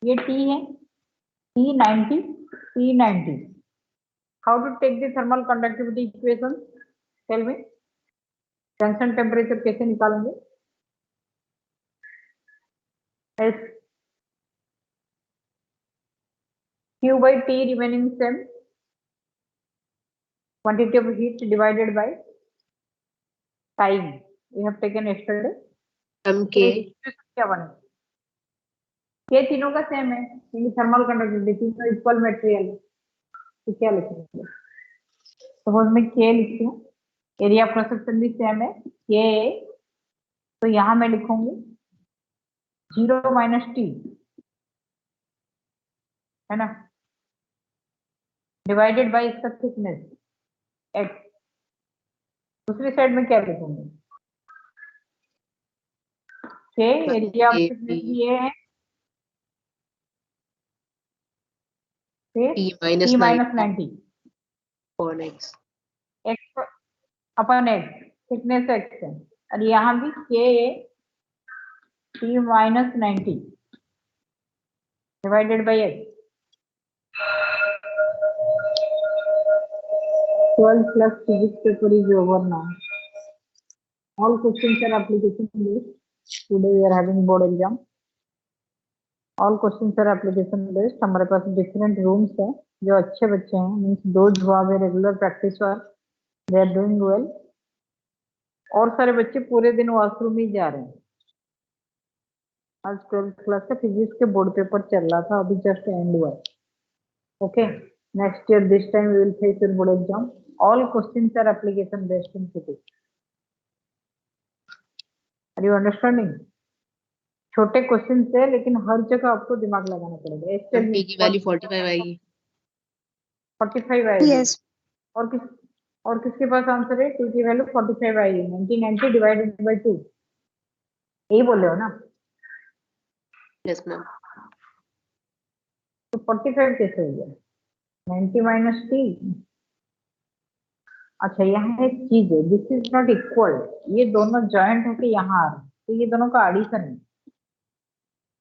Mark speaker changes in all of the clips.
Speaker 1: ये T है, T90, T90. How to take the thermal conductivity equation? Tell me. Junction temperature कैसे निकालेंगे? S Q by T remaining same, quantity of heat divided by time we have taken yesterday.
Speaker 2: K
Speaker 1: क्या बने? K तीनों का same है क्योंकि thermal conductivity तीनों equal material है, तो क्या लिखेंगे? सपोज मैं K लिखती हूँ, एरिया ऑफ क्रॉस सेक्शन भी सेम है K, तो यहाँ मैं लिखूंगी 0 माइनस T, है ना, डिवाइडेड बाय इसका थिकनेस x. दूसरी साइड में क्या लिखूंगी? K एरिया ऑफ थिकनेस ये है T minus 90
Speaker 2: on x
Speaker 1: upon x, thickness x है, और यहाँ भी K T minus 90 divided by x. 12 plus physics paper is over now. All questions are application based. Today we are having board exam. All questions are application based. हमारे पास different rooms है. जो अच्छे बच्चे हैं, means those who have a regular practice work, they are doing well. और सारे बच्चे पूरे दिन वॉशरूम ही जा रहे हैं. आज 12th क्लास का फिजिक्स के बोर्ड पेपर चल रहा था, अभी जस्ट एंड हुआ. Okay, next year this time we will face your board exam. All questions are application based in physics. Are you understanding? छोटे क्वेश्चन है लेकिन हर जगह आपको दिमाग लगाना पड़ेगा.
Speaker 2: T की वैल्यू 45 आएगी.
Speaker 1: 45 आएगी.
Speaker 3: Yes.
Speaker 1: और किसके पास आंसर है? T की वैल्यू 45 आएगी. 1990 डिवाइडेड बाय 2, यही बोल रहे हो ना?
Speaker 2: Yes ma'am.
Speaker 1: तो 45 कैसे हो गया? 90 माइनस T. अच्छा, यहाँ एक चीज है, दिस इज नॉट इक्वल. ये दोनों जॉइंट होके यहाँ आ रहे हैं, तो ये दोनों का एडिशन है.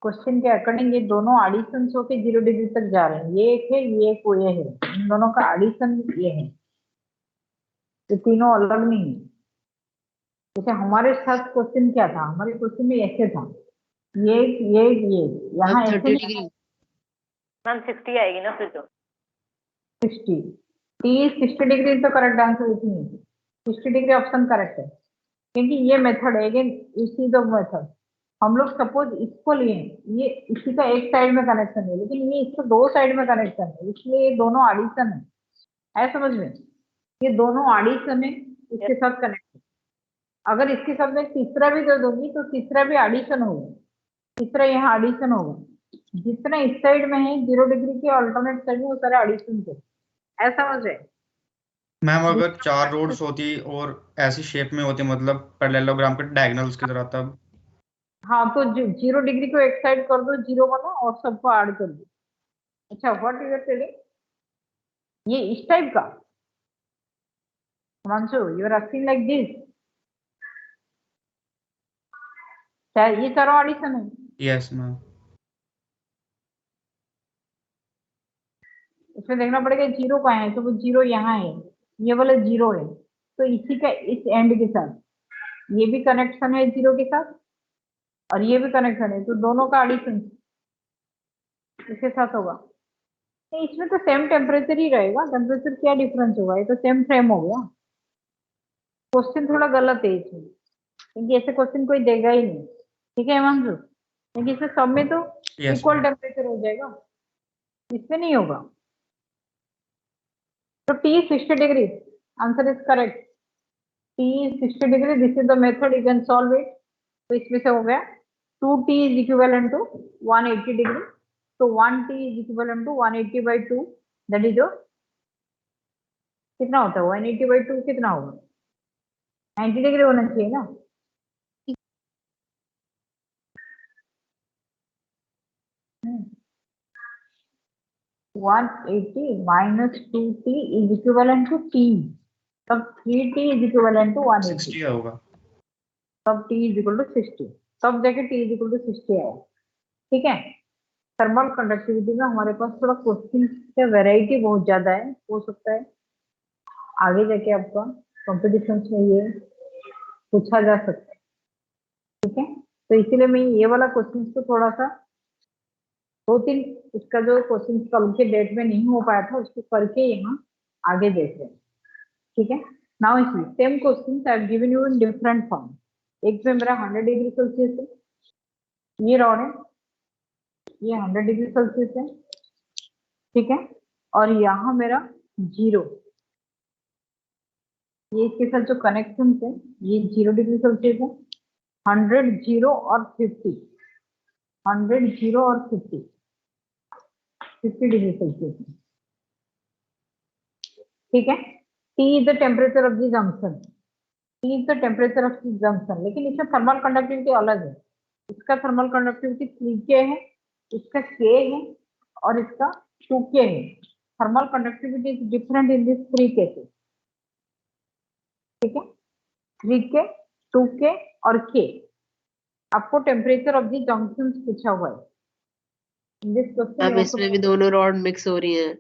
Speaker 1: क्वेश्चन के अकॉर्डिंग ये दोनों एडिशन होके 0 डिग्री तक जा रहे हैं. ये एक है, ये एक, वो ये है. इन दोनों का एडिशन ये है, तो तीनों अलग नहीं है. जैसे हमारे साथ क्वेश्चन क्या था? हमारे क्वेश्चन में ऐसे था, ये यहाँ ऐसे
Speaker 2: 30 डिग्री.
Speaker 4: मैम 60 आएगी ना फिर तो.
Speaker 1: 60. T 60 degree is the correct answer. इसमें 60 डिग्री ऑप्शन करेक्ट है, क्योंकि ये मेथड है. अगेन इसी द मेथड. हम लोग सपोज इसको लिए, ये इसी का एक साइड में कनेक्शन है, लेकिन ये इसको 2 साइड में कनेक्शन है, इसलिए ये दोनों एडिशन है समझ में? ये दोनों एडिशन है, इसके साथ कनेक्ट है. अगर इसके साथ में तीसरा भी दे दूंगी तो तीसरा भी एडिशन होगा, तीसरा यहाँ एडिशन होगा. जितना इस साइड में है 0 डिग्री के अल्टरनेट साइड में वो सारे एडिशन है. ऐसा समझ रहे?
Speaker 5: मैम अगर 4 रोड्स होती और ऐसी शेप में होती, मतलब पैरेललोग्राम के डायगोनल्स की तरह, तब?
Speaker 1: हाँ, तो 0 डिग्री को एक साइड कर दो, 0 बना, और सबको ऐड कर दो. अच्छा, व्हाट यू आर टेलिंग? ये इस टाइप का Himanshu, you are asking like this? ये चारों एडिशन है.
Speaker 5: Yes ma'am.
Speaker 1: इसमें देखना पड़ेगा 0 कहाँ है, तो वो 0 यहाँ है, ये वाला 0 है, तो इसी का इस एंड के साथ ये भी कनेक्शन है 0 के साथ, और ये भी कनेक्शन है, तो दोनों का एडिशन इसके साथ होगा. तो इसमें तो सेम टेम्परेचर ही रहेगा. टेम्परेचर क्या डिफरेंस होगा? ये तो सेम फ्रेम हो गया. क्वेश्चन थोड़ा गलत है इसमें, क्योंकि ऐसे क्वेश्चन कोई देगा ही नहीं. ठीक है हिमांशु? क्योंकि इसमें सब में तो इक्वल टेम्परेचर हो जाएगा, इसमें नहीं होगा. तो T 60 degree, answer is correct. T 60 degree, this is the method, you can solve it. तो इसमें से हो गया 2T is equivalent to 180 degree. तो 1T is equivalent to 180 by 2, that is कितना होता है? 180 by 2 कितना होगा? 90 डिग्री होना चाहिए ना. Hmm. 180 minus 2T is equivalent to T. तब 3T is equivalent to 180.
Speaker 5: 60 होगा.
Speaker 1: तब T is equal to 60. तब जाके T is equal to 60 आया. ठीक है? थर्मल कंडक्टिविटी में हमारे पास थोड़ा क्वेश्चन का वैरायटी बहुत ज्यादा है, हो सकता है आगे जाके आपका कॉम्पिटिशन में ये पूछा जा सकता है, ठीक है। तो इसीलिए मैं ये वाला क्वेश्चन को थोड़ा सा 2-3 इसका जो क्वेश्चन कल के डेट में नहीं हो पाया था उसको करके यहाँ आगे देख रहे हैं, ठीक है। नाउ इसी same question I have given you in different form. एक में मेरा 100 डिग्री सेल्सियस है, ये रॉड है, ये 100 डिग्री सेल्सियस है, ठीक है। और यहाँ मेरा 0, ये इसके साथ जो कनेक्शन है ये 0 डिग्री सेल्सियस है, 100, 0 और 50, 100, 0 और 50 डिग्री सेल्सियस है, ठीक है। T is the temperature of the junction, T is the temperature of the junction, लेकिन इसका थर्मल कंडक्टिविटी अलग है। इसका थर्मल कंडक्टिविटी 3K है, इसका K है और इसका 2K है। Thermal conductivity is different in this 3 cases, ठीक है। 3K, 2K और K। आपको टेम्परेचर ऑफ द जंक्शन पूछा हुआ है। दिस क्वेश्चन
Speaker 2: अब इसमें भी दोनों रॉड मिक्स हो रही हैं।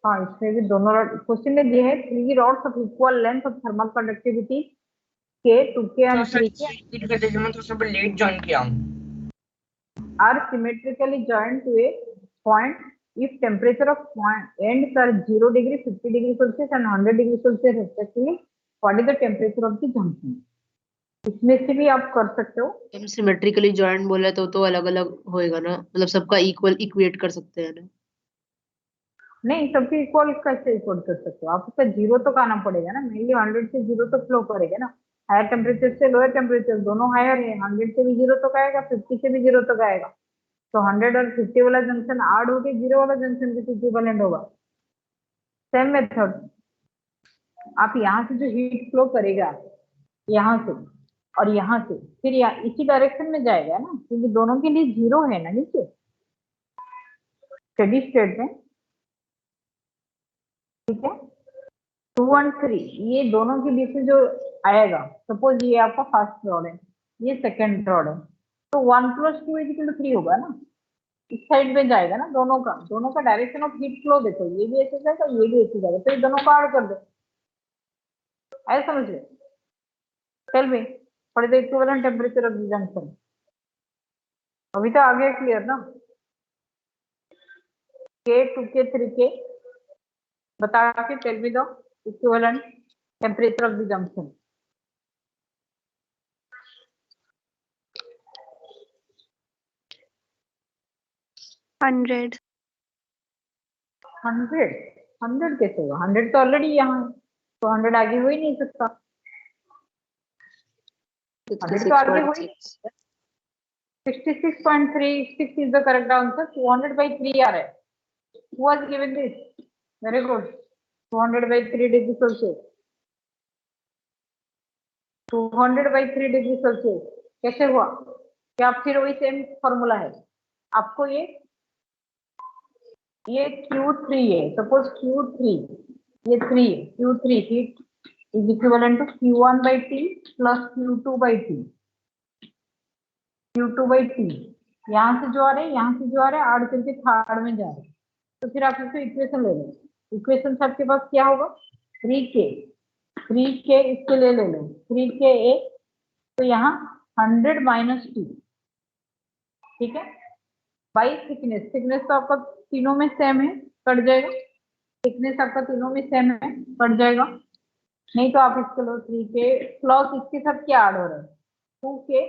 Speaker 1: हाँ, इसमें भी दोनों क्वेश्चन में दिए है 3 rods of equal length of thermal conductivity K, 2K and 3K
Speaker 3: repeat कर दीजिए, मैं थोड़ा सा लेट ज्वाइन किया हूं।
Speaker 1: are symmetrically joined to a point if temperature of point ends are 0 degree, 50 degree Celsius and 100 degree Celsius respectively. What is the temperature of the junction? इसमें से भी आप कर सकते हो।
Speaker 2: हम सिमेट्रिकली जॉइंट बोले तो अलग अलग होएगा ना, मतलब सबका इक्वल इक्वेट कर सकते हैं ना।
Speaker 1: नहीं, सबके इक्वल कैसे इक्वल कर सकते हो आप? उसका 0 तो आना पड़ेगा ना, मेनली 100 से 0 तो फ्लो करेगा ना। हायर टेम्परेचर से लोअर टेम्परेचर दोनों हायर है, 100 से भी 0 तक आएगा, 50 से भी 0 तक आएगा। तो 100 और 50 वाला जंक्शन ऐड होके 0 वाला जंक्शन के इक्विवेलेंट होगा। सेम मेथड, आप यहाँ से जो हीट फ्लो करेगा यहाँ से और यहाँ से फिर यहाँ इसी डायरेक्शन में जाएगा ना, क्योंकि दोनों के लिए 0 है ना नीचे स्टेडी स्टेट में, ठीक है। 2 और 3 ये दोनों के बीच में जो आएगा, सपोज ये आपका फर्स्ट रॉड है, ये सेकंड रॉड है, तो 1 + 2 = 3 होगा ना, इस साइड में जाएगा ना। दोनों का डायरेक्शन ऑफ हीट फ्लो देखो, ये भी ऐसे जाएगा, ये भी ऐसे जाएगा, तो ये दोनों का ऐड कर दो, ऐसा समझ लो। Tell me what is the equivalent temperature of the junction? अभी तो आ गया क्लियर ना। K, 2K, 3K बता के tell me the equivalent temperature of the junction.
Speaker 6: Hundred
Speaker 1: 100 कैसे होगा? 100 तो ऑलरेडी यहाँ है, तो 100 आगे हो ही नहीं सकता। 100 तो आगे हो ही नहीं सकता। 66.36 is the correct answer. 200/3 आ रहा है। Who has given this? Very good. 200/3 degree Celsius. 200/3 degree Celsius कैसे हुआ? क्या फिर वही सेम फॉर्मूला है? आपको ये Q3 है, सपोज Q3 ये 3 है, Q3 heat is equivalent to Q1/T plus Q2/T। Q2/T यहाँ से जो आ रहे हैं, यहाँ से जो आ रहे हैं, ऐड करके थर्ड में जा रहे हैं, तो फिर आप इसको इक्वेशन ले लो। इक्वेशन से आपके पास क्या होगा? 3K इसके लिए ले लो, 3Ka, तो यहाँ 100 - T, ठीक है, बाई थिकनेस। थिकनेस तो आपका तीनों में सेम है, कट जाएगा। थिकनेस आपका तीनों में सेम है, कट जाएगा। नहीं तो आप इसको लो 3K प्लस इसके साथ क्या ऐड हो रहा है? 2Ka,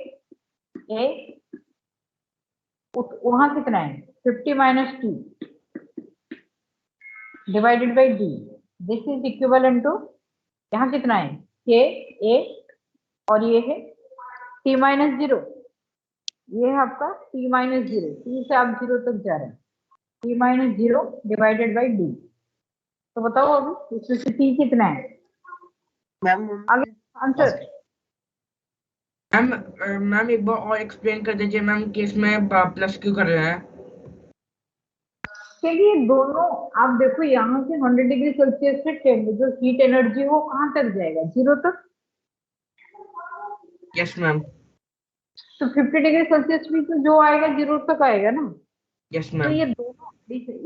Speaker 1: वहां कितना है? 50 - T divided by D। This is equivalent to, यहाँ कितना है? Ka और ये है T - 0, ये है आपका T - 0, T से आप 0 तक जा रहे हैं, T - 0 डिवाइडेड बाई D। तो बताओ अभी इसमें से T कितना है?
Speaker 2: मैम
Speaker 1: आगे आंसर।
Speaker 3: मैम एक बार और एक्सप्लेन कर दीजिए मैम कि इसमें प्लस क्यों कर रहे हैं?
Speaker 1: चलिए दोनों आप देखो, यहाँ से 100 डिग्री सेल्सियस से जो हीट एनर्जी वो कहाँ तक जाएगा? 0 तक।
Speaker 3: Yes ma'am.
Speaker 1: तो 50 डिग्री सेल्सियस भी तो जो आएगा 0 तक आएगा ना।
Speaker 3: यस
Speaker 1: तो
Speaker 3: मैम।
Speaker 1: ये दोनों,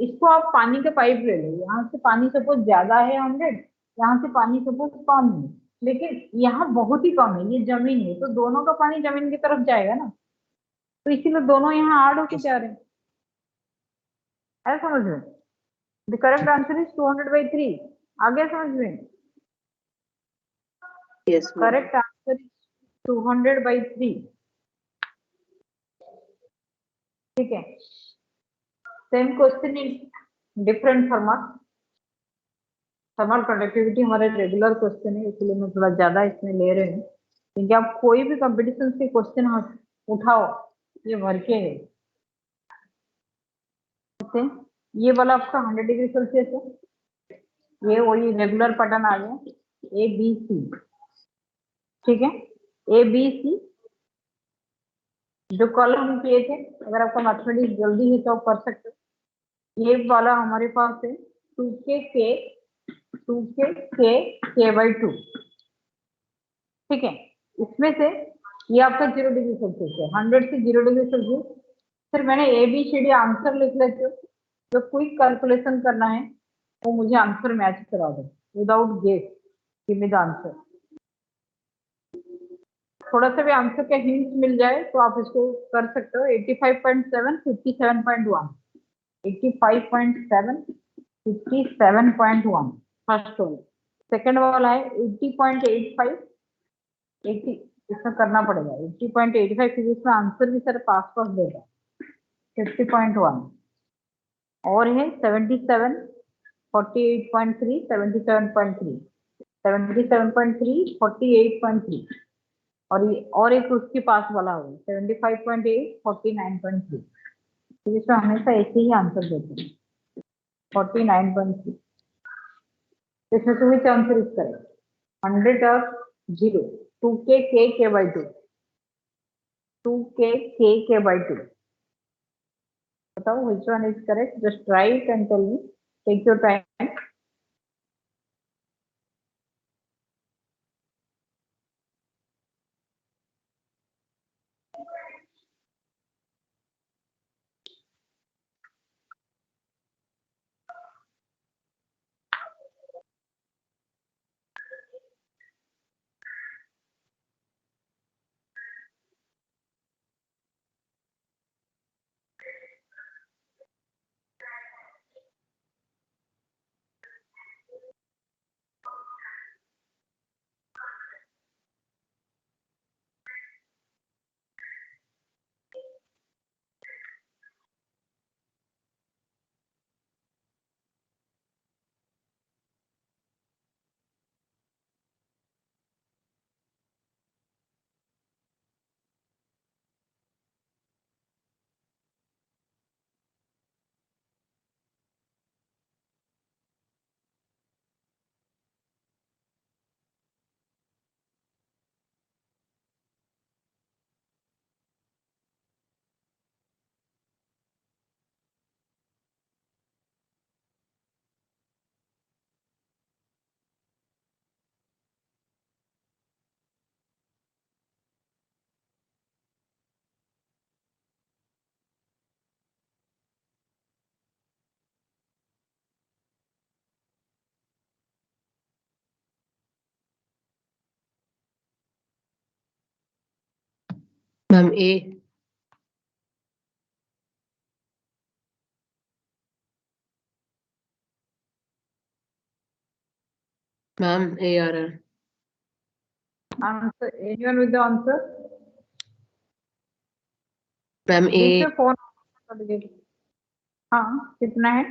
Speaker 1: इसको आप पानी का पाइप ले लो, यहाँ से पानी सपोज ज्यादा है 100, यहाँ से पानी सपोज कम है, लेकिन यहाँ बहुत ही कम है, ये जमीन है, तो दोनों का पानी जमीन की तरफ जाएगा ना, तो इसीलिए दोनों यहाँ ऐड होके जा रहे हैं। है समझ में? The correct answer is 200/3। आ गया समझ में?
Speaker 2: Yes ma'am.
Speaker 1: Correct answer is 200/3। ठीक है, same question in different format. Thermal conductivity हमारे रेगुलर क्वेश्चन है, इसलिए मैं थोड़ा ज्यादा इसमें ले रही हूँ, क्योंकि आप कोई भी कंपटीशन के क्वेश्चन उठाओ, ये भर के है। ओके, ये वाला आपका 100 डिग्री सेल्सियस है, ये वही रेगुलर पैटर्न आ गया, ABC। ठीक है, ABC जो कल हम किए थे, अगर आपका मैथमेटिक्स जल्दी है तो आप कर सकते हो। ये वाला हमारे पास है 2K K/2। ठीक है, इसमें से ये आपका 0 डिग्री सेल्सियस है, 100 से 0 डिग्री सेल्सियस। फिर मैंने ABCD आंसर लिख लेते हो, जो क्विक कैलकुलेशन करना है वो मुझे आंसर मैच करा दो without guess, give me the answer. थोड़ा सा भी आंसर का हिंट मिल जाए तो आप इसको कर सकते हो। 85.7 57.1, 85.7 57.1 फर्स्ट वाला। सेकंड वाला है 80.85, 80 इसमें करना पड़ेगा 80.85, क्योंकि इसमें आंसर भी सर पास पास देगा। 50.1 और है 77, 48.3, 77.3, 77.3, 48.3, और एक उसके पास वाला होगा 75.8, 49.3। तो इसमें हमेशा ऐसे ही आंसर देते हैं 49.3। इसमें से विच आंसर इज करेक्ट? 100 और 0, 2K K/2, 2K K/2। बताओ which one is correct? Just write and tell me. Take your time.
Speaker 2: Ma'am A। Ma'am A आ रहा है।
Speaker 1: Answer. Anyone with the answer?
Speaker 2: Ma'am A।
Speaker 1: बीच में phone. हाँ, कितना है?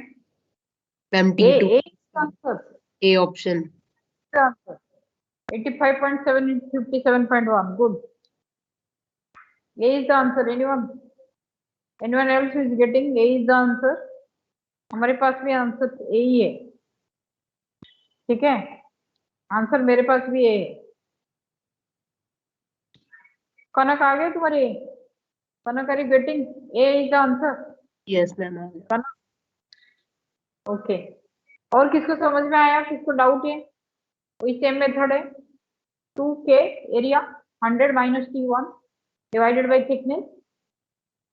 Speaker 2: Ma'am
Speaker 1: A
Speaker 2: T2
Speaker 1: A answer.
Speaker 2: A option.
Speaker 1: Answer 85.7 into 57.1. Good. A is the answer. Anyone else who is getting A is the answer? हमारे पास भी answer A ही है। ठीक है, answer मेरे पास भी A है। कनक आ गए तुम्हारे? Kanak are you getting? A is the answer.
Speaker 2: Yes ma'am आ गया।
Speaker 1: ओके, और किसको समझ में आया, किसको डाउट है? वही सेम मेथड है। 2K area 100 - T1 divided by thickness.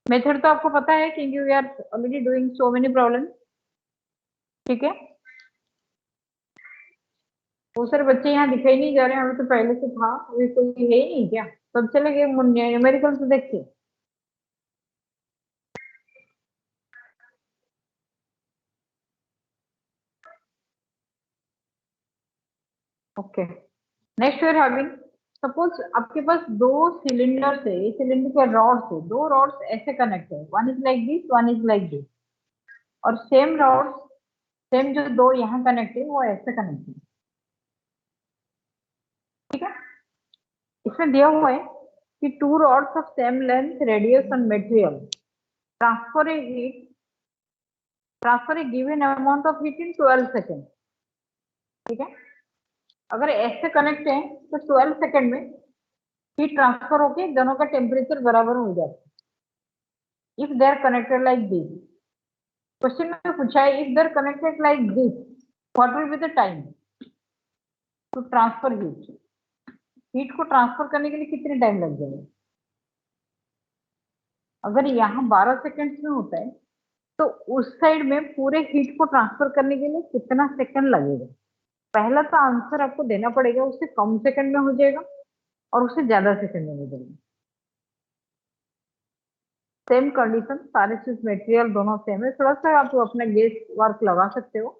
Speaker 1: Method तो आपको पता है क्योंकि we are already doing so many problem. ठीक है, वो सारे बच्चे यहाँ दिखाई नहीं जा रहे, हमें तो पहले से था, अभी कोई है ही नहीं क्या? सब चले गए न्यूमेरिकल से देख के। Okay, next we are having, suppose आपके पास दो सिलेंडर है, सिलेंडर के रॉड्स है, दो रॉड्स ऐसे कनेक्ट है, one is like this, one is like this, और सेम रॉड्स, सेम जो दो यहाँ कनेक्ट है वो ऐसे कनेक्ट है। ठीक है, इसमें दिया हुआ है कि two rods of same length, radius and material transfer a given amount of heat in 12 second. ठीक है, अगर ऐसे कनेक्ट है तो 12 सेकेंड में हीट ट्रांसफर होके दोनों का टेम्परेचर बराबर हो जाता है। If they are connected like this, question में पूछा है if they are connected like this what will be the time to transfer heat. Heat को ट्रांसफर करने के लिए कितने टाइम लग जाएगा? अगर यहाँ 12 सेकेंड्स में होता है तो उस साइड में पूरे हीट को ट्रांसफर करने के लिए कितना सेकंड लगेगा? पहला तो आंसर आपको देना पड़ेगा, उससे कम सेकंड में हो जाएगा और उससे ज्यादा सेकंड में हो जाएगा। सेम कंडीशन, सारे चीज मटेरियल दोनों सेम है। थोड़ा सा आप अपना गेस वर्क लगा सकते हो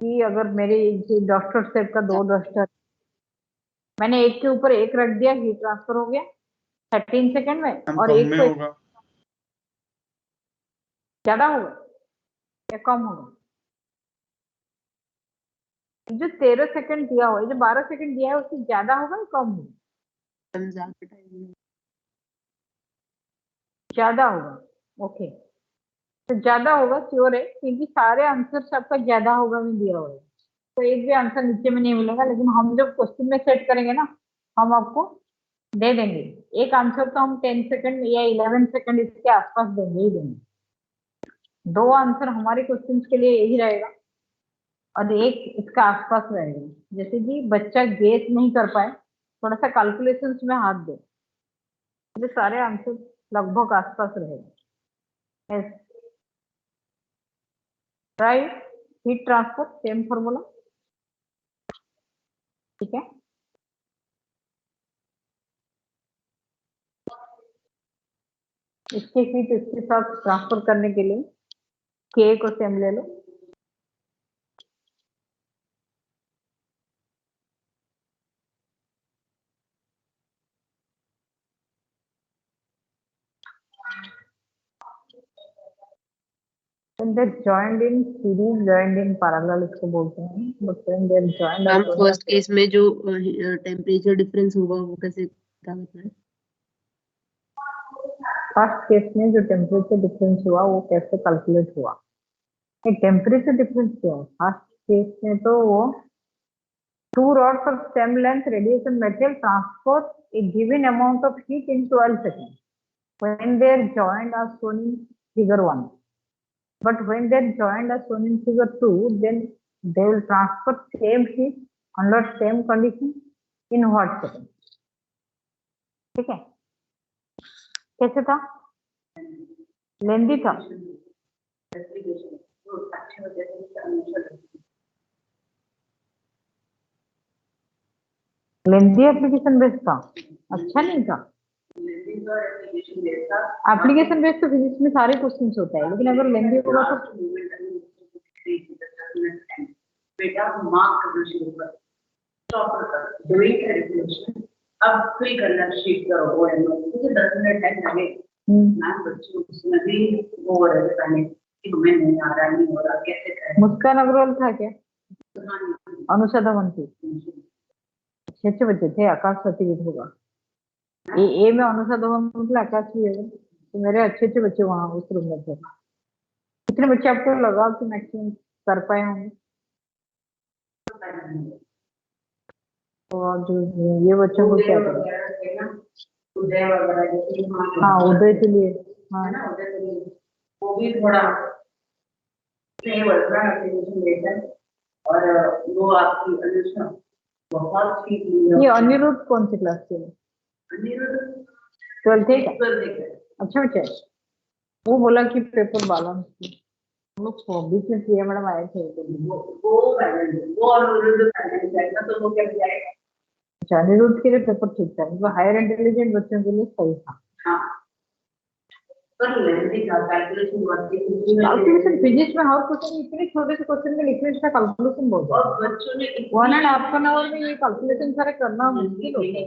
Speaker 1: कि अगर मेरे डस्टर सेट का दो डस्टर, मैंने एक के ऊपर एक रख दिया, हीट ट्रांसफर हो गया 13 सेकंड में, और
Speaker 5: कम
Speaker 1: एक
Speaker 5: में
Speaker 1: को
Speaker 5: होगा,
Speaker 1: ज्यादा होगा या कम होगा? जो 13 सेकंड दिया हुआ है, जो 12 सेकंड दिया है, उससे ज्यादा होगा या कम होगा?
Speaker 2: ज्यादा टाइम
Speaker 1: ज्यादा होगा। ओके, तो ज्यादा होगा श्योर है, क्योंकि सारे आंसर आपका ज्यादा होगा में दिया हुआ है, तो एक भी आंसर नीचे में नहीं मिलेगा। लेकिन हम जब क्वेश्चन में सेट करेंगे ना, हम आपको दे देंगे एक आंसर, तो हम 10 सेकंड या 11 सेकंड इसके आसपास देंगे ही देंगे। दो आंसर हमारे क्वेश्चन के लिए यही रहेगा और एक इसका आसपास रहेगा। जैसे कि बच्चा गेस नहीं कर पाए, थोड़ा सा कैलकुलेशंस में हाथ दे, ये सारे आंसर लगभग आसपास रहेगा। Yes, right, heat transfer same formula. ठीक है, इसके हीट इसके साथ ट्रांसफर करने के लिए के को सेम ले लो। When they're joined in series, joined in parallel इसको बोलते हैं, but when they're joined
Speaker 2: हम
Speaker 1: as
Speaker 2: फर्स्ट केस में जो टेम्परेचर डिफरेंस होगा वो कैसे क्या बताना है?
Speaker 1: फर्स्ट केस में जो टेम्परेचर डिफरेंस हुआ वो कैसे कैलकुलेट हुआ? टेम्परेचर डिफरेंस क्या है? फर्स्ट केस में तो वो two rods of same length, radius and material transfer a given amount of heat in 12 second when they are joined as shown in figure 1. But when they are joined as shown in figure 2, then they will transfer same heat under same condition in what second? ठीक है, कैसे था? लेंदी था, लेंदी application based था, अच्छा नहीं था। Application based तो फिजिक्स में सारे क्वेश्चन होता है, लेकिन अगर लेंदी होगा तो
Speaker 6: बेटा मार्क करना शुरू कर, स्टॉप कर, डूइंग कैलकुलेशन, अब फिल करना शीट करो, वो है मुझे 10 मिनट टाइम लगे। मैम बच्चों उसमें भी वो हो रहे पहले कि हमें नहीं आ रहा, नहीं हो रहा, कैसे करें?
Speaker 1: मुस्कान अग्रवाल था क्या? अनुषा धवन थी, अच्छे बच्चे थे। आकाश सतीवीर होगा, ए में अनुषा धवन मतलब आकाश भी है, तो मेरे अच्छे बच्चे वहाँ उस रूम में थे। कितने बच्चे आपको लगा कि मैक्सिमम कर पाए होंगे? तो जो ये बच्चों को क्या करें?
Speaker 6: उदय वगैरह जैसे
Speaker 1: हाँ, उदय के लिए, हाँ
Speaker 6: ना, उदय के लिए वो भी थोड़ा सही वर्क रहा है। और वो आपकी अनुष्का बहुत ठीक।
Speaker 1: ये अनिरुद्ध कौन सी क्लास के? 12th है क्या?
Speaker 6: 12th है।
Speaker 1: अच्छा बच्चा है। वो बोला कि पेपर बैलेंस हम लोग बीच में प्रिया मैडम आए थे तो
Speaker 6: वो और अनिरुद्ध बैलेंस जाएगा तो वो क्या जाएगा।
Speaker 1: अच्छा अनिरुद्ध के लिए पेपर ठीक था, मतलब हायर इंटेलिजेंट बच्चों के लिए सही था।
Speaker 6: हाँ पर लेंथी था कैलकुलेशन वर्क
Speaker 1: कैलकुलेशन फिजिक्स में हर क्वेश्चन इतने छोटे से क्वेश्चन में लिखने का कैलकुलेशन बहुत है।
Speaker 6: और बच्चों ने
Speaker 1: 1.5 आवर में ये कैलकुलेशन सारे करना मुश्किल होता है।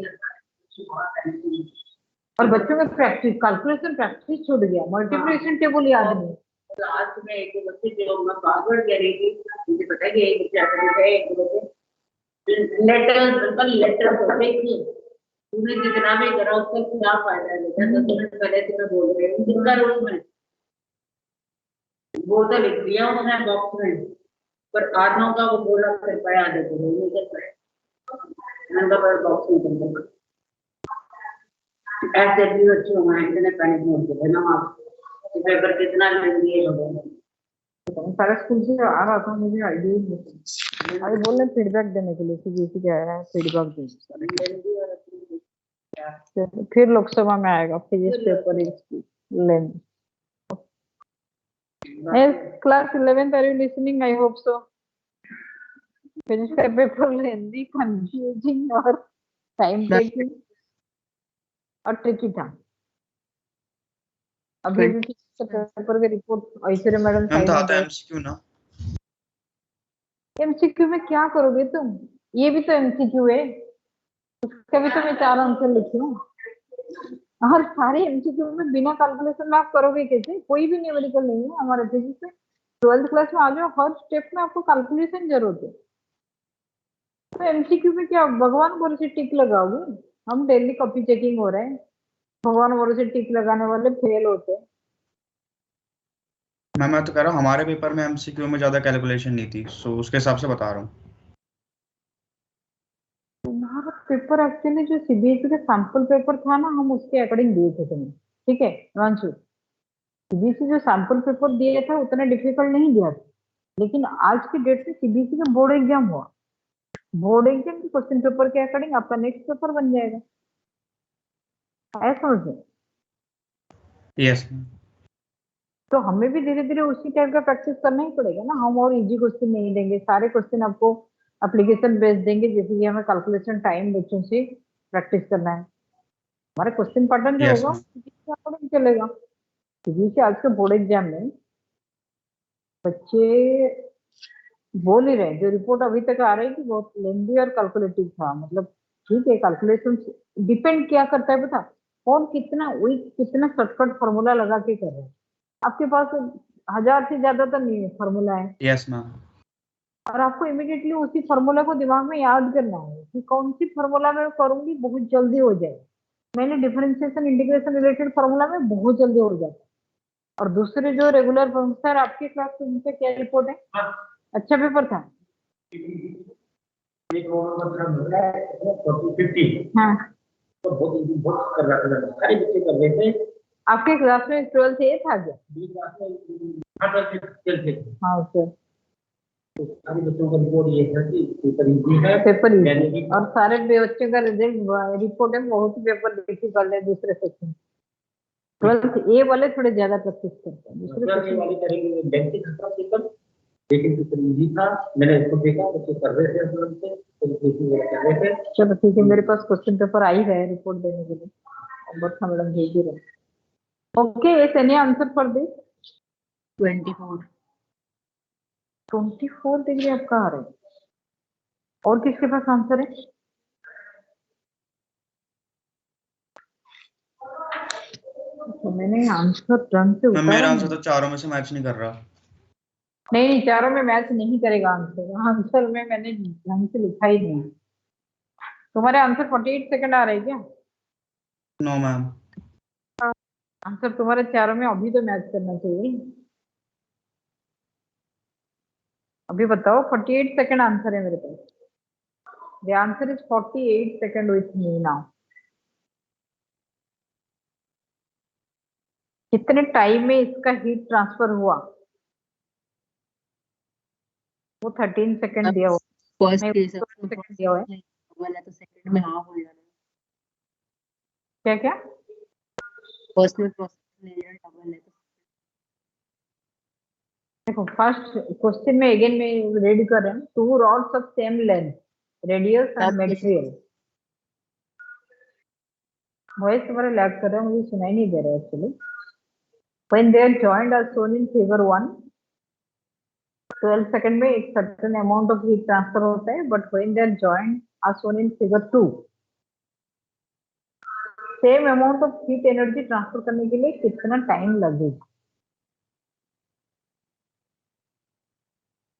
Speaker 1: और बच्चों में प्रैक्टिस कैलकुलेशन प्रैक्टिस छूट गया, मल्टीप्लिकेशन टेबल याद नहीं।
Speaker 6: आज में एक बच्चे जो मैं पासवर्ड कह रही थी, मुझे पता है कि एक बच्चा है, एक बच्चे लेटर पढ़े कि तूने जितना भी करा उसका क्या फायदा है बेटा। 10 मिनट पहले तुम्हें बोल रहे हैं जिनका रूल में वो तो लिख दिया उन्होंने बॉक्स में, पर आधों का वो बोला कर पाया आधे को नहीं कर पाया नंबर पर बॉक्स में कर ऐसे भी बच्चे हमारे इतने पैनिक होते हैं ना। आप पेपर कितना लेंगे लोगों
Speaker 1: सारे स्कूल से आ रहा था, मुझे आइडिया ही नहीं। अरे बोल रहे फीडबैक देने के लिए सीबीएसई क्या है, फीडबैक देंगे। फिर लोकसभा में आएगा physics paper length. Class 11th are you listening? I hope so. Physics का पेपर लेंथी, कंफ्यूजिंग और टाइम टेकिंग और ट्रिकी था। अभी भी पेपर की रिपोर्ट ऐश्वर्या मैडम
Speaker 5: मैम था तो
Speaker 1: साइड
Speaker 5: एमसीक्यू ना।
Speaker 1: एमसीक्यू में क्या करोगे तुम? ये भी तो एमसीक्यू है, उसका भी तो मैं 4 आंसर लिखी हूँ। और सारे एमसीक्यू में बिना कैलकुलेशन में आप करोगे कैसे? कोई भी न्यूमेरिकल नहीं है हमारे फिजिक्स में। 12th क्लास में आ जाओ, हर स्टेप में आपको कैलकुलेशन जरूरत है। तो एमसीक्यू में क्या भगवान भरोसे टिक लगाओगे? हम डेली कॉपी चेकिंग हो रहे हैं, भगवान भरोसे टिक लगाने वाले फेल होते हैं।
Speaker 5: मैम मैं तो कह रहा हूँ हमारे पेपर में एमसीक्यू में ज्यादा कैलकुलेशन नहीं थी, सो उसके हिसाब से बता रहा हूँ।
Speaker 1: तुम्हारा पेपर एक्चुअली जो सीबीएसई का सैंपल पेपर था ना, हम उसके अकॉर्डिंग दिए थे तुम्हें, ठीक है हिमांशु? सीबीएसई जो सैंपल पेपर दिया था उतना डिफिकल्ट नहीं दिया था, लेकिन आज की डेट में सीबीएसई का बोर्ड एग्जाम हुआ, बोर्ड एग्जाम के क्वेश्चन पेपर के अकॉर्डिंग आपका नेक्स्ट पेपर बन जाएगा। ऐसा समझे?
Speaker 5: Yes ma'am.
Speaker 1: तो हमें भी धीरे धीरे उसी टाइप का प्रैक्टिस करना ही पड़ेगा ना। हम और इजी क्वेश्चन नहीं देंगे, सारे क्वेश्चन आपको एप्लीकेशन बेस्ड देंगे, जैसे कि हमें कैलकुलेशन टाइम बच्चों से प्रैक्टिस करना है। हमारे क्वेश्चन पैटर्न जो
Speaker 5: यस
Speaker 1: होगा
Speaker 5: मैम।
Speaker 1: उसके अकॉर्डिंग चलेगा। क्योंकि आज के बोर्ड एग्जाम में बच्चे बोल ही रहे, जो रिपोर्ट अभी तक आ रही है कि बहुत लेंदी और कैलकुलेटिव था। मतलब ठीक है, कैलकुलेशन डिपेंड क्या करता है पता, कौन कितना वीक कितना शॉर्टकट फॉर्मूला लगा के कर रहे हैं। आपके पास 1000 से ज्यादा तो नहीं है फॉर्मूला है,
Speaker 5: यस मैम।
Speaker 1: और आपको इमीडिएटली उसी फॉर्मूला को दिमाग में याद करना है कि कौन सी फॉर्मूला मैं करूंगी बहुत जल्दी हो जाए। मैंने डिफरेंशिएशन इंटीग्रेशन रिलेटेड फॉर्मूला में बहुत जल्दी हो जाता है। और दूसरे जो रेगुलर प्रोफेसर आपके क्लास में, उनसे क्या रिपोर्ट है? अच्छा पेपर था। हाँ
Speaker 7: तो बहुत कर रहा था, सारे बच्चे कर रहे थे।
Speaker 1: आपके क्लास में 12th ए था क्या? हाँ सर।
Speaker 7: सारे बच्चों का रिपोर्ट ये था कि पेपर इजी है,
Speaker 1: पेपर इजी, और सारे बच्चों का रिजल्ट रिपोर्ट है बहुत ही पेपर डिफिकल्ट है। दूसरे सेक्शन 12th ए वाले थोड़े ज्यादा प्रैक्टिस करते हैं, दूसरे
Speaker 7: ये वाले करेंगे बैंकिंग का पेपर, लेकिन पेपर इजी था। मैंने इसको देखा, बच्चे कर रहे थे आराम से, तो कर रहे थे।
Speaker 1: चलो ठीक है, मेरे पास क्वेश्चन पेपर आई है रिपोर्ट देने के लिए, बट हम मैडम भेज ही रहे। Okay, is any answer for this? 24 degree आपका आ रहा है। और किसके पास आंसर है? तो मैंने आंसर ढंग से
Speaker 5: मैम
Speaker 1: उतारा
Speaker 5: मेरा
Speaker 1: नहीं।
Speaker 5: आंसर तो चारों में से मैच नहीं कर रहा।
Speaker 1: नहीं, चारों में मैच नहीं करेगा आंसर। आंसर में मैंने ढंग से लिखा ही नहीं। तुम्हारे आंसर 48 सेकंड आ रहे हैं क्या?
Speaker 5: No ma'am.
Speaker 1: आंसर तुम्हारे चारों में अभी तो मैच करना चाहिए। अभी बताओ, 48 सेकंड आंसर है मेरे पास। The answer is 48 second with me now. कितने टाइम में इसका हीट ट्रांसफर हुआ? वो 13 सेकंड दिया हुआ,
Speaker 2: फर्स्ट
Speaker 1: नहीं
Speaker 2: के हिसाब
Speaker 1: 12
Speaker 2: से
Speaker 1: सेकंड दिया हुआ है।
Speaker 2: वाला तो सेकंड में हाफ हो जाना।
Speaker 1: क्या क्या?
Speaker 2: फर्स्ट में प्रोसेस लेयर डबल है तो
Speaker 1: देखो फर्स्ट क्वेश्चन में अगेन में रेडी कर रहे हैं, 2 rods of same length radius and material। Voice तुम्हारे लैग कर रहा है, मुझे सुनाई नहीं दे रहा है actually. When they are joined as shown in figure 1, 12 second में एक certain amount of heat transfer होता है, but when they are joined as shown in figure 2, same amount of heat energy transfer करने के लिए कितना टाइम लगेगा।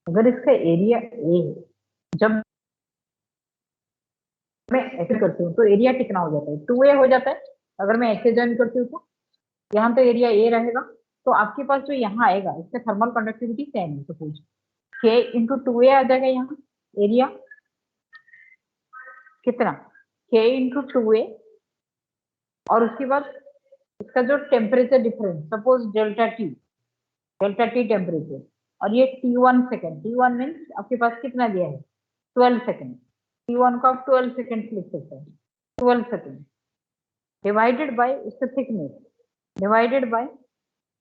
Speaker 1: अगर इसका एरिया ए है, जब मैं ऐसे करती हूँ तो एरिया कितना हो जाता है, 2a हो जाता है। अगर मैं ऐसे ज्वाइन करती हूँ तो यहाँ तो एरिया ए रहेगा, तो आपके पास जो यहाँ आएगा इसका थर्मल कंडक्टिविटी सेम है, सपोज k इंटू 2a आ जाएगा। यहाँ एरिया कितना, k इंटू 2a, और उसके बाद इसका जो temperature difference, suppose delta T temperature, और ये T1 सेकेंड, T1 मीन्स आपके पास कितना दिया है 12 सेकेंड, T1 को आप 12 सेकेंड लिख सकते हैं, 12 सेकेंड डिवाइडेड बाय इसका थिकनेस डिवाइडेड बाय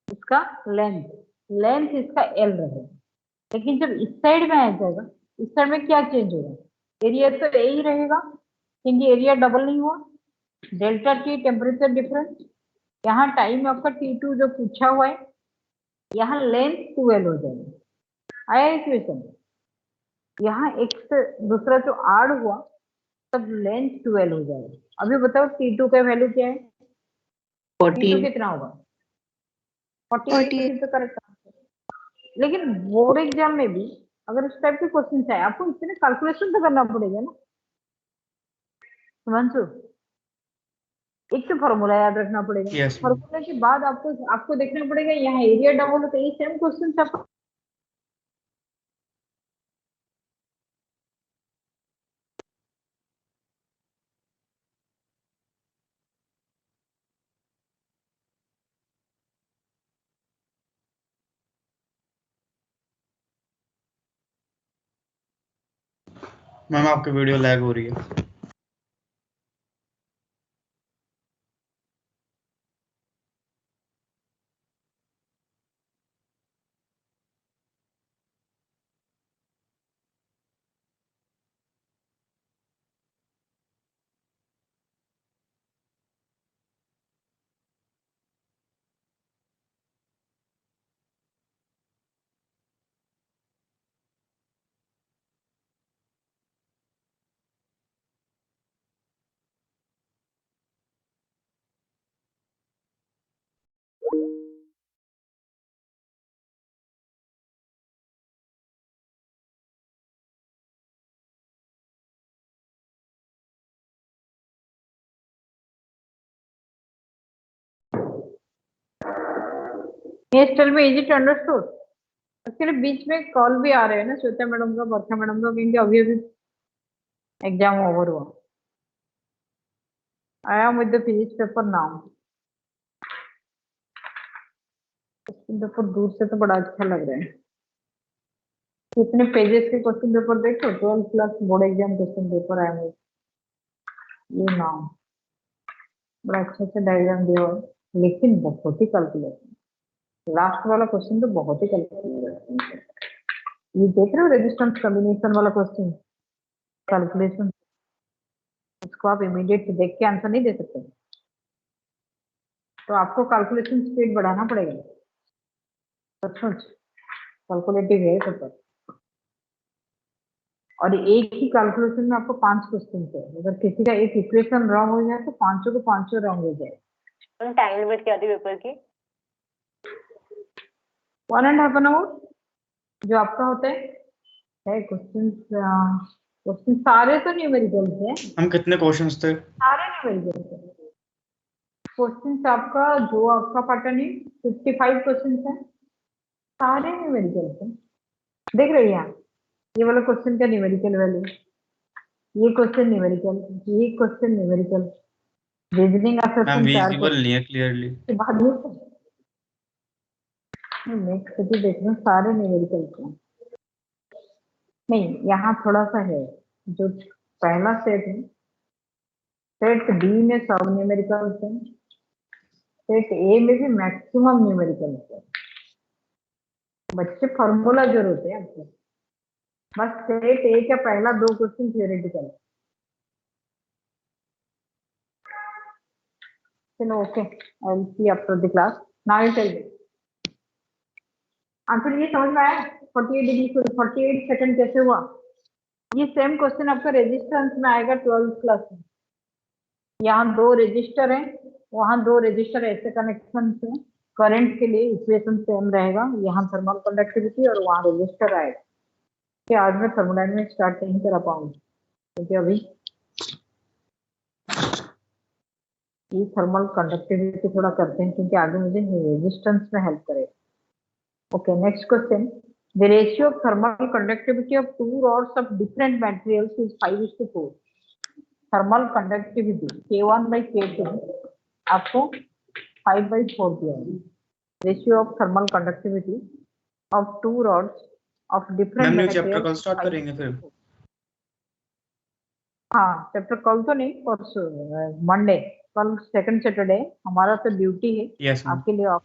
Speaker 1: इसका लेंथ इसका L रहेगा। लेकिन जब इस साइड में आ जाएगा, इस साइड में क्या चेंज होगा, एरिया तो यही रहेगा क्योंकि एरिया डबल नहीं हुआ। डेल्टा टी टेम्परेचर डिफरेंस, यहाँ टाइम आपका T2 जो पूछा हुआ है, यहाँ लेंथ 12 हो जाएगा। आया इक्वेशन, यहाँ एक से दूसरा जो आड़ हुआ तब लेंथ 12 हो जाएगा। अभी बताओ T2 का वैल्यू क्या है, T2
Speaker 2: 14
Speaker 1: कितना होगा 48 तो करेक्ट। लेकिन बोर्ड एग्जाम में भी अगर इस टाइप के क्वेश्चन आए, आपको इतने कैलकुलेशन तो करना पड़ेगा ना सुमांशु। एक तो फॉर्मूला याद रखना पड़ेगा,
Speaker 5: Yes, ma'am.
Speaker 1: फॉर्मूला के बाद आपको देखना पड़ेगा यहाँ एरिया डबल हो तो ये सेम क्वेश्चन आपको
Speaker 5: मैम आपकी वीडियो लैग हो रही है।
Speaker 1: टेल में इजी टू अंडरस्टूड। एक्चुअली बीच में कॉल भी आ रहे हैं ना श्वेता मैडम का, वर्षा मैडम का, क्योंकि अभी एग्जाम ओवर हुआ। I am with the physics paper now. Question paper दूर से तो बड़ा अच्छा लग रहा है। कितने पेजेस के क्वेश्चन पेपर देखो, 12 plus board exam question paper आया है। ये नाउ बड़ा अच्छा से डायग्राम दिया हुआ है, लेकिन बहुत ही कैलकुलेशन। लास्ट वाला क्वेश्चन तो बहुत ही कैलकुलेशन है। ये देख रहे हो रेजिस्टेंस कॉम्बिनेशन वाला क्वेश्चन, कैलकुलेशन, इसको आप इमीडिएट देख के आंसर नहीं दे सकते, तो आपको कैलकुलेशन स्पीड बढ़ाना पड़ेगा। सचमुच कैलकुलेटिव है पेपर, और एक ही कैलकुलेशन में आपको 5 क्वेश्चन है। अगर किसी का एक इक्वेशन रॉन्ग हो जाए तो पांचों को पांचों रॉन्ग हो जाए।
Speaker 4: टाइम लिमिट क्या थी पेपर की?
Speaker 1: 1.5 आवर जो आपका होता है। क्वेश्चन सारे तो न्यूमेरिकल्स हैं,
Speaker 5: हम कितने क्वेश्चंस थे?
Speaker 1: सारे न्यूमेरिकल्स हैं। क्वेश्चन आपका जो आपका पैटर्न है 55 क्वेश्चन है, सारे न्यूमेरिकल्स हैं। देख रहे हैं यहाँ, ये वाला क्वेश्चन का न्यूमेरिकल वैल्यू, ये क्वेश्चन न्यूमेरिकल, ये question numerical, reasoning
Speaker 5: ma'am
Speaker 1: assessment 4
Speaker 5: visible नहीं है क्लियरली।
Speaker 1: के बाद नेक्स्ट सिटी देख रहे हैं, सारे न्यूमेरिकल हैं। नहीं, यहाँ थोड़ा सा है, जो पहला सेट है, सेट बी में सब न्यूमेरिकल्स हैं, सेट ए में भी मैक्सिमम न्यूमेरिकल है। बच्चे फॉर्मूला जरूर होते हैं आपको, बस सेट ए का पहला 2 क्वेश्चन थियोरेटिकल है। चलो okay, I will see after the class. Now you tell me answer. ये समझ में आया 48 डिग्री 48 सेकंड कैसे हुआ? ये सेम क्वेश्चन आपका रेजिस्टेंस में आएगा 12th क्लास में। यहाँ 2 रजिस्टर हैं, वहाँ 2 रजिस्टर ऐसे कनेक्शन से करंट के लिए इक्वेशन सेम रहेगा। यहाँ थर्मल कंडक्टिविटी और वहाँ रजिस्टर आएगा। कि आज मैं थर्मोडायनेमिक्स स्टार्ट नहीं करा पाऊंगी क्योंकि अभी ये थर्मल कंडक्टिविटी थोड़ा करते हैं, क्योंकि आगे मुझे रेजिस्टेंस में हेल्प करेगा। Okay, next question. The ratio of thermal conductivity of 2 rods of different materials is 5:4। Thermal conductivity K1/K2 आपको 5/4 दिया है। Ratio of thermal conductivity of 2 rods of different
Speaker 5: ma'am new
Speaker 1: materials
Speaker 5: chapter कल start
Speaker 1: 5:4।
Speaker 5: करेंगे फिर?
Speaker 1: हाँ, chapter कल तो नहीं, परसों मंडे। कल सेकंड सैटरडे हमारा तो ड्यूटी है।
Speaker 5: Yes ma'am.
Speaker 1: आपके लिए of.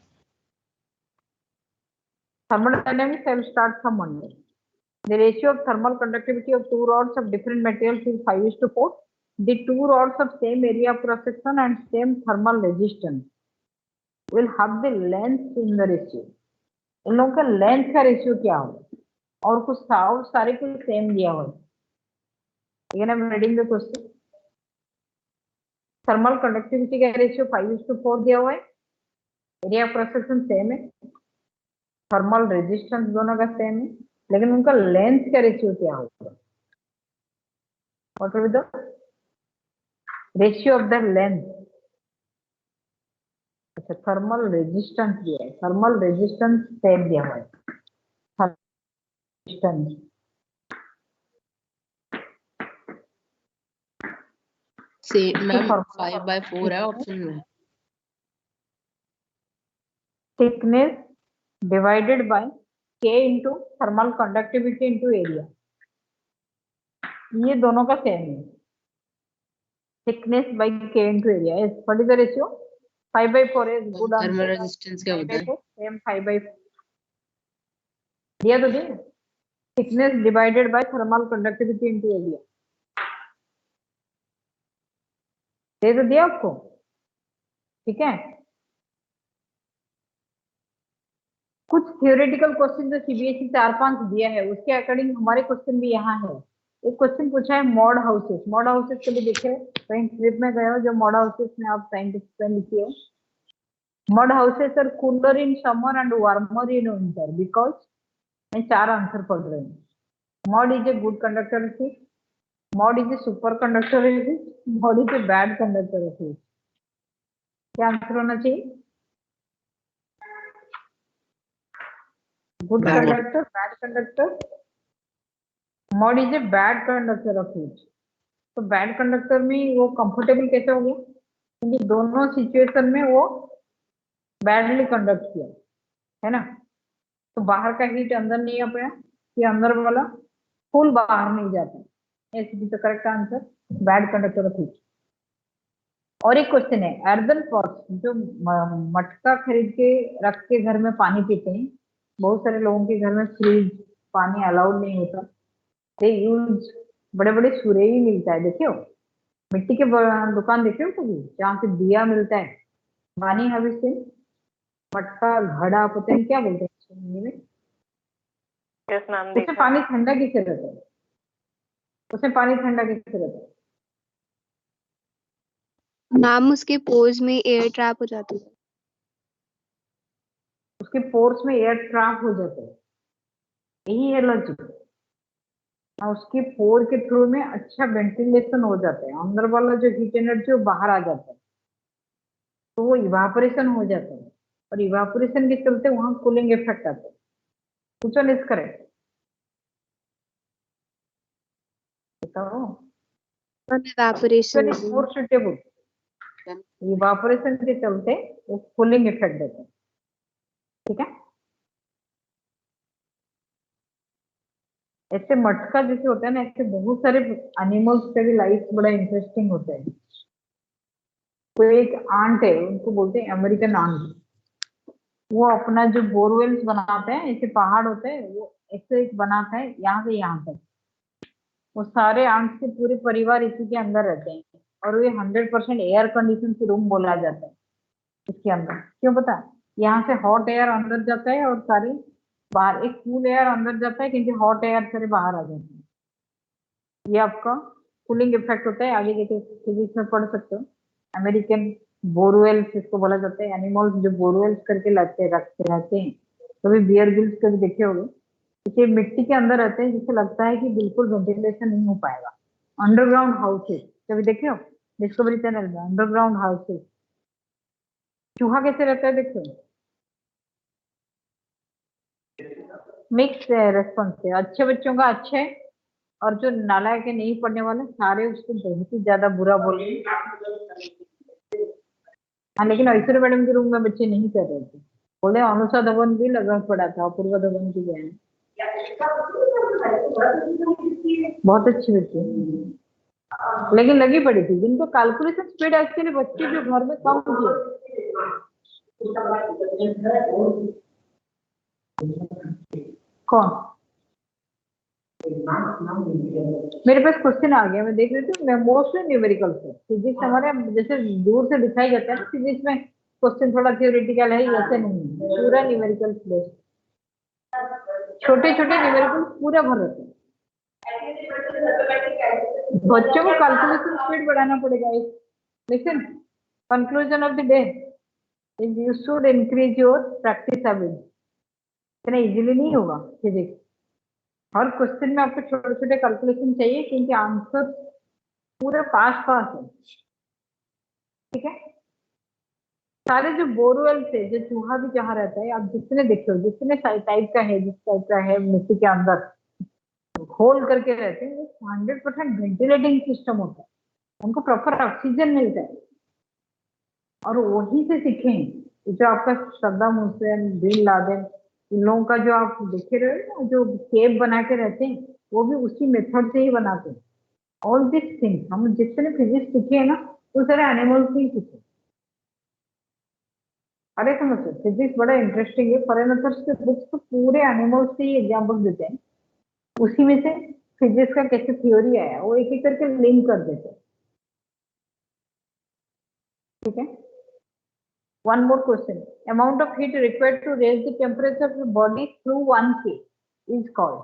Speaker 1: Thermodynamics I will start from Monday. The ratio of thermal conductivity of 2 rods of different materials is 5:4. The 2 rods of same area of cross section and same thermal resistance will have the length in the ratio. इन लोगों का length का ratio क्या होगा? और कुछ सारे को same दिया हुआ है। Again I am reading the question. Thermal conductivity का रेशियो 5:4 दिया हुआ है। Area of cross section same है, थर्मल रेजिस्टेंस दोनों का सेम है, लेकिन उनका लेंथ का रेशियो क्या होगा? What will be the ratio of the length? अच्छा, थर्मल रेजिस्टेंस दिया है, थर्मल रेजिस्टेंस सेम दिया हुआ है। रेजिस्टेंस
Speaker 2: से मैम 5/4 है ऑप्शन में।
Speaker 1: Thickness divided by K into thermal conductivity into area, ये दोनों का सेम है। Thickness by K into area. What is the ratio? 5/4 है। Good
Speaker 2: thermal
Speaker 1: answer.
Speaker 2: रेजिस्टेंस क्या होता है?
Speaker 1: सेम 5/4 दिया तो दिया। Thickness divided by thermal conductivity into area दे तो दिया आपको, ठीक है। कुछ थियोरेटिकल क्वेश्चन जो सीबीएसई 4-5 दिया है उसके अकॉर्डिंग हमारे क्वेश्चन भी यहाँ है। एक क्वेश्चन पूछा है मॉड हाउसेस। मॉड हाउसेस कभी देखे हो? कहीं ट्रिप में गए हो जो मॉड हाउसेस में आप साइंटिस्ट पे लिखी हो? Mud houses are cooler in summer and warmer in winter because. मैं 4 आंसर पढ़ रही हूँ। Mud is a good conductor of heat, mud is a super conductor of heat, mud is a bad conductor of heat. क्या answer होना चाहिए? Good conductor, bad conductor. Mud is a bad conductor of heat. तो bad conductor में वो comfortable कैसे हो गया? क्योंकि दोनों सिचुएशन में वो बैडली कंडक्ट किया है ना। तो बाहर का हीट अंदर नहीं आ पाया, कि अंदर वाला फुल बाहर नहीं जाता। तो correct answer bad conductor of heat. और एक क्वेश्चन है, अर्दन पॉट्स जो मटका खरीद के रख के घर में पानी पीते हैं, बहुत सारे लोगों के घर में फ्रिज पानी अलाउड नहीं होता, दे यूज बड़े बड़े सुरेई मिलता है, देखे हो? मिट्टी के दुकान देखे हो कभी जहाँ से दिया मिलता है? पानी हवी से मटका घड़ा पता नहीं क्या बोलते हैं हिंदी में।
Speaker 4: यस मैम,
Speaker 1: उसमें
Speaker 4: देखा
Speaker 1: पानी ठंडा किससे रहता है? उसमें पानी ठंडा किससे रहता है?
Speaker 8: मैम उसके पोर्स में एयर ट्रैप हो जाती है।
Speaker 1: उसके पोर्स में एयर ट्रैप हो जाता है, यही है लॉजिक। उसके पोर के थ्रू में अच्छा वेंटिलेशन हो जाता है, अंदर वाला जो हीट एनर्जी वो बाहर आ जाता है, तो वो इवापोरेशन हो जाता है, और इवापोरेशन के चलते वहां कूलिंग इफेक्ट आता है। कुछ इज करेक्ट बताओ?
Speaker 8: Evaporation
Speaker 1: more suitable. इवापोरेशन के चलते वो कूलिंग इफेक्ट देता है, ठीक है। ऐसे मटका जैसे होता है ना, ऐसे बहुत सारे एनिमल्स के भी लाइफ बड़ा इंटरेस्टिंग होता है। तो एक आंट है, उनको बोलते हैं अमेरिकन आंट। वो अपना जो बोरवेल्स बनाते हैं, ऐसे पहाड़ होते हैं, वो ऐसे एक बनाता है यहाँ से यहाँ तक। वो सारे आंट्स के पूरे परिवार इसी के अंदर रहते हैं, और ये 100% एयर कंडीशन से रूम बोला जाता है इसके अंदर। क्यों पता? यहाँ से हॉट एयर अंदर जाता है और सारे बाहर, एक कूल एयर अंदर जाता है क्योंकि हॉट एयर सारे बाहर आ जाते हैं। ये आपका कूलिंग इफेक्ट होता है, आगे जाके फिजिक्स में पढ़ सकते हो। अमेरिकन बोरवेल्स इसको बोला जाता है। एनिमल्स जो बोरवेल्स करके रखते रहते हैं, कभी बियर गिल्स कभी देखे होंगे, इसे मिट्टी के अंदर रहते हैं, जिससे लगता है कि बिल्कुल वेंटिलेशन नहीं हो पाएगा। अंडरग्राउंड हाउसेस कभी देखे हो डिस्कवरी चैनल में? Underground houses. चूहा कैसे रहता है देखो, मिक्स रेस्पॉन्स है। अच्छे बच्चों का अच्छे, और जो नालायक है नहीं पढ़ने वाले सारे उसको बहुत ही ज्यादा बुरा बोले। हाँ, लेकिन ऐश्वर्या मैडम के रूम में बच्चे नहीं कर रहे थे, बोले अनुषा धवन भी लगा पड़ा था, अपूर्वा धवन की बहन। बहुत अच्छी बच्ची, लेकिन लगी पड़ी थी। जिनको कैलकुलेशन स्पीड एक्चुअली बच्चे जो घर में कम किए। कौन? मेरे पास क्वेश्चन आ गया, मैं देख रही थी। मैं मोस्टली न्यूमेरिकल से, फिजिक्स हमारे जैसे दूर से दिखाई जाता है ना, फिजिक्स में क्वेश्चन थोड़ा थियोरेटिकल है, ऐसे नहीं है, पूरा न्यूमेरिकल बेस्ड। छोटे छोटे न्यूमेरिकल पूरा भर रहते हैं। बच्चों को कैलकुलेशन स्पीड बढ़ाना पड़ेगा। लेकिन conclusion of the day is you should increase your practice habit. इतना इजीली नहीं होगा फिजिक्स। हर क्वेश्चन में आपको छोटे छोटे कैलकुलेशन चाहिए, क्योंकि आंसर पूरा पास है। ठीक है, सारे जो बोरवेल थे, जो चूहा भी जहाँ रहता है, आप जितने देखते हो, जितने टाइप का है, जिस टाइप का है मिट्टी के अंदर होल करके रहते हैं, 100% वेंटिलेटिंग सिस्टम होता है, उनको प्रॉपर ऑक्सीजन मिलता है। और वहीं से सीखे हैं जो आपका सद्दाम हुसैन, बिन लादेन, इन लोगों का जो आप देखे रहे हो ना, जो केव बना के रहते हैं, वो भी उसी मेथड से ही बनाते हैं। ऑल दिस थिंग्स हम जितने फिजिक्स सीखे हैं ना, वो सारे एनिमल्स से ही सीखे। अरे समझो, फिजिक्स बड़ा इंटरेस्टिंग है। फॉरेन ऑथर्स के बुक्स तो पूरे एनिमल्स से ही एग्जाम्पल देते हैं, उसी में से फिजिक्स का कैसे थ्योरी आया वो एक एक करके लिंक कर देते हैं। ठीक है, one more question. Amount of heat required to raise the temperature of the body through 1 K is called.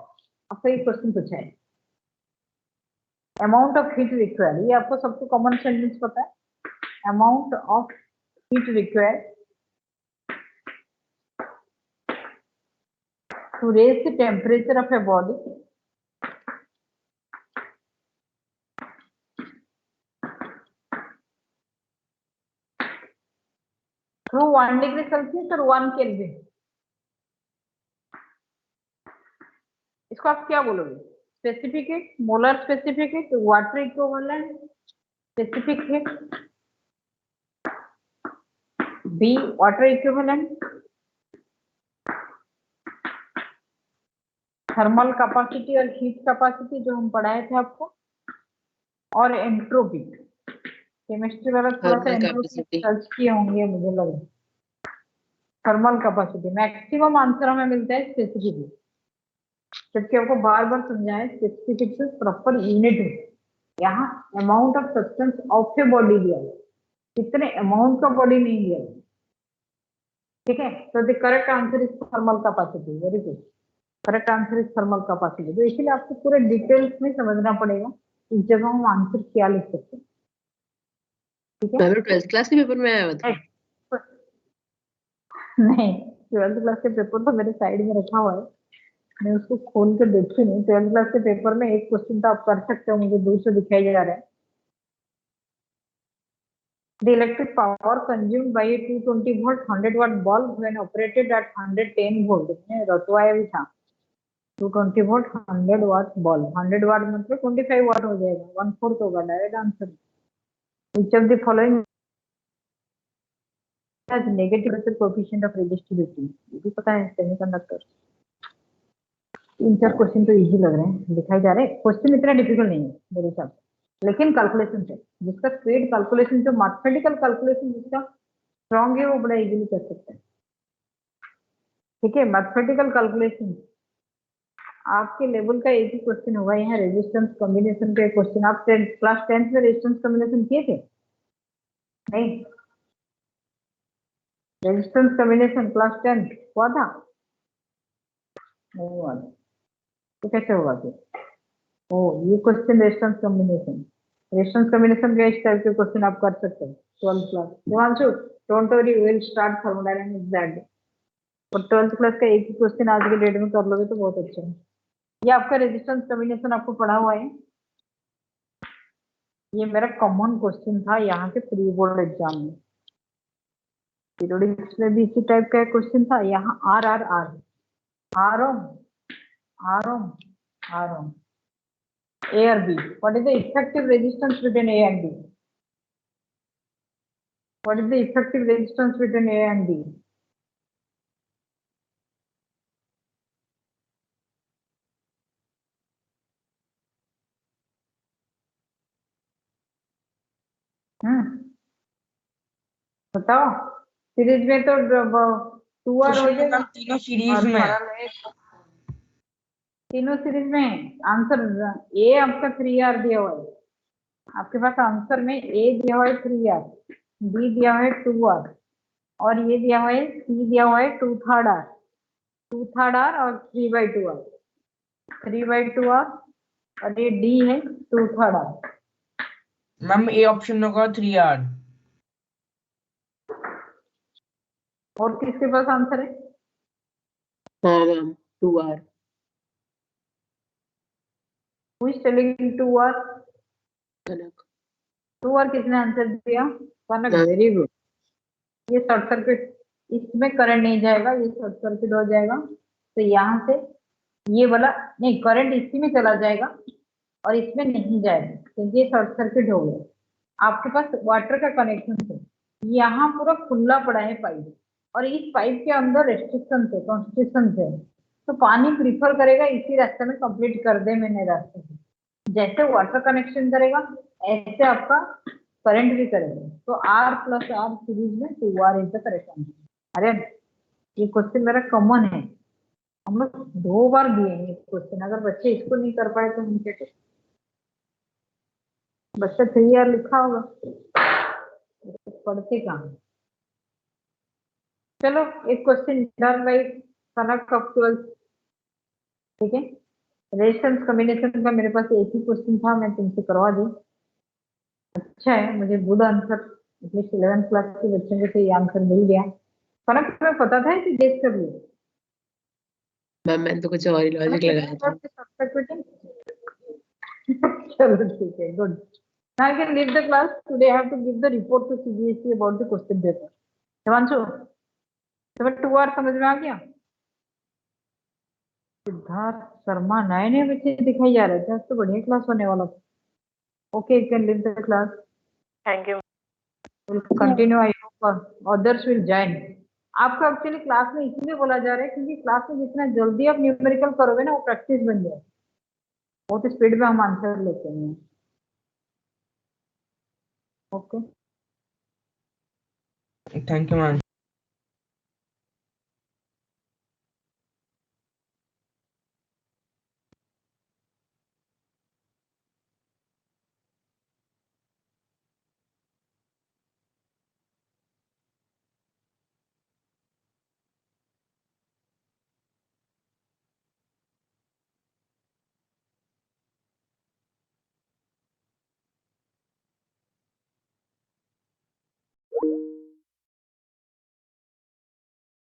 Speaker 1: आपका ये क्वेश्चन पूछा है, अमाउंट ऑफ हीट रिक्वायर्ड, ये आपको सबको कॉमन सेंटेंस पता है। Amount of heat required to raise the temperature of a body through 1 degree Celsius और 1 Kelvin। इसको आप क्या बोलोगे? स्पेसिफिक है, मोलर स्पेसिफिक है, तो वाटर इक्विवेलेंट स्पेसिफिक है, B water equivalent, thermal capacity और हीट कैपेसिटी जो हम पढ़ाए थे आपको, और एंट्रोपी। केमिस्ट्री वाला थोड़ा सा एंट्रोपी सर्च किए होंगे मुझे लग रहा है। थर्मल कैपेसिटी मैक्सिमम आंसर हमें मिलता है स्पेसिफिक, जबकि आपको बार बार समझाए स्पेसिफिक से प्रॉपर यूनिट है। यहाँ amount of substance of a body दिया है, कितने अमाउंट का बॉडी नहीं दिया है। ठीक है, तो the correct answer is thermal capacity. Very good, correct answer is thermal capacity. तो इसीलिए आपको पूरे डिटेल्स में समझना पड़ेगा इस जगह हम आंसर क्या लिख सकते हैं। ठीक है,
Speaker 2: 12th क्लास के पेपर में आया हुआ था।
Speaker 1: नहीं, 12th क्लास के पेपर तो मेरे साइड में रखा हुआ है, मैं उसको खोल के देखी नहीं। 12th क्लास के पेपर में एक क्वेश्चन तो आप कर सकते हो, मुझे दूर से दिखाई जा रहा है। The electric power consumed by a 220 volt 100 watt bulb when operated at 110 volt, इसमें रटवाया भी था। 220 volt 100 watt bulb, 100 watt मतलब 25 watt हो जाएगा, 1/4 होगा direct answer. Which of the following has negative pressure coefficient of resistivity? ये भी पता है सेमीकंडक्टर। 3-4 क्वेश्चन तो इजी लग रहे हैं, दिखाई जा रहे हैं। क्वेश्चन इतना डिफिकल्ट नहीं है मेरे हिसाब से। लेकिन कैलकुलेशन से, जिसका स्पीड कैलकुलेशन जो मैथमेटिकल कैलकुलेशन जिसका स्ट्रांग है वो बड़ा इजीली कर सकता है। ठीक है, मैथमेटिकल कैलकुलेशन आपके लेवल का एक ही क्वेश्चन होगा यहाँ, रेजिस्टेंस कॉम्बिनेशन का क्वेश्चन। आप क्लास 10th में रेजिस्टेंस कॉम्बिनेशन किए थे? नहीं, रेजिस्टेंस कॉम्बिनेशन क्लास 10 हुआ था? नहीं हुआ था, तो कैसे होगा फिर? ओ, ये क्वेश्चन रेजिस्टेंस कॉम्बिनेशन का इस टाइप के क्वेश्चन आप कर सकते हैं 12th class. Devanshu, don't worry, we will start thermodynamics that day. और 12th क्लास का एक ही क्वेश्चन आज के डेट में कर लोगे तो बहुत अच्छा है। ये आपका रेजिस्टेंस कॉम्बिनेशन आपको पढ़ा हुआ है, ये मेरा कॉमन क्वेश्चन था यहाँ के प्री बोर्ड एग्जाम में। पीरियोडिक्स में भी इसी टाइप का क्वेश्चन था। यहाँ R R R R ohm R ohm R ohm A or B. What is the effective resistance between A and B? What is the effective resistance between A and B? बताओ। Series में तो 2R हो जाएगा।
Speaker 3: Ma'am तीनों series में है।
Speaker 1: तीनों series में आंसर ए आपका 3R दिया हुआ है। आपके पास आंसर में ए दिया हुआ है 3R, बी दिया हुआ है 2R, और ये दिया हुआ है सी दिया हुआ है 2/3R, 2/3R और 3/2R, 3/2R, और ये डी है 2/3R।
Speaker 3: मैम ए ऑप्शन होगा 3R।
Speaker 1: और किसके पास आंसर है?
Speaker 2: हाँ ma'am 2R।
Speaker 1: Who is telling 2R?
Speaker 2: Kanak.
Speaker 1: 2R किसने आंसर दिया? कनक,
Speaker 2: हाँ।
Speaker 1: Very good. ये शॉर्ट सर्किट, इसमें करंट नहीं जाएगा, ये शॉर्ट सर्किट हो जाएगा। तो यहाँ से ये वाला नहीं, करंट इसी में चला जाएगा और इसमें नहीं जाएगा, तो ये शॉर्ट सर्किट हो गया। आपके पास वाटर का कनेक्शन है, यहाँ पूरा खुला पड़ा है पाइप, और इस पाइप के अंदर रेस्ट्रिक्शन है, कॉन्स्ट्रिक्शन है, तो पानी प्रीफर करेगा इसी रास्ते में कंप्लीट कर दे मैंने रास्ते में। जैसे वाटर कनेक्शन करेगा ऐसे आपका करंट भी करेगा। तो R + R सीरीज में 2R is the correct answer. अरे ये क्वेश्चन मेरा कॉमन है, हम लोग 2 बार दिए हैं ये क्वेश्चन। अगर बच्चे इसको नहीं कर पाए तो हम क्या करें? बच्चा 3R लिखा होगा, पढ़ते कहाँ? चलो एक question done by Kanak of 12th। ठीक है, रेजिस्टेंस कॉम्बिनेशन का मेरे पास एक ही क्वेश्चन था, मैं तुमसे करवा दी। अच्छा है, मुझे good answer, at least 11th class के बच्चों को तो ये आंसर मिल गया। कनक तुम्हें पता था कि गेस कर लिया?
Speaker 2: मैम मैंने तो कुछ और ही लॉजिक लगाया था।
Speaker 1: चलो ठीक है, good. Now I can leave the class. Today I have to give the report to CBSE about the question paper. Himanshu, तुम्हें 2R समझ में आ गया? सिद्धार्थ शर्मा, नए नए बच्चे दिखाई जा रहे थे, आज तो बढ़िया क्लास होने वाला था। Okay, you can leave the class.
Speaker 4: Thank you.
Speaker 1: We'll continue. I hope others will join. आपको एक्चुअली क्लास में इसीलिए बोला जा रहा है क्योंकि क्लास में जितना जल्दी आप न्यूमेरिकल करोगे ना, वो प्रैक्टिस बन जाए। बहुत स्पीड में हम आंसर लेते हैं। Okay,
Speaker 3: thank you ma'am.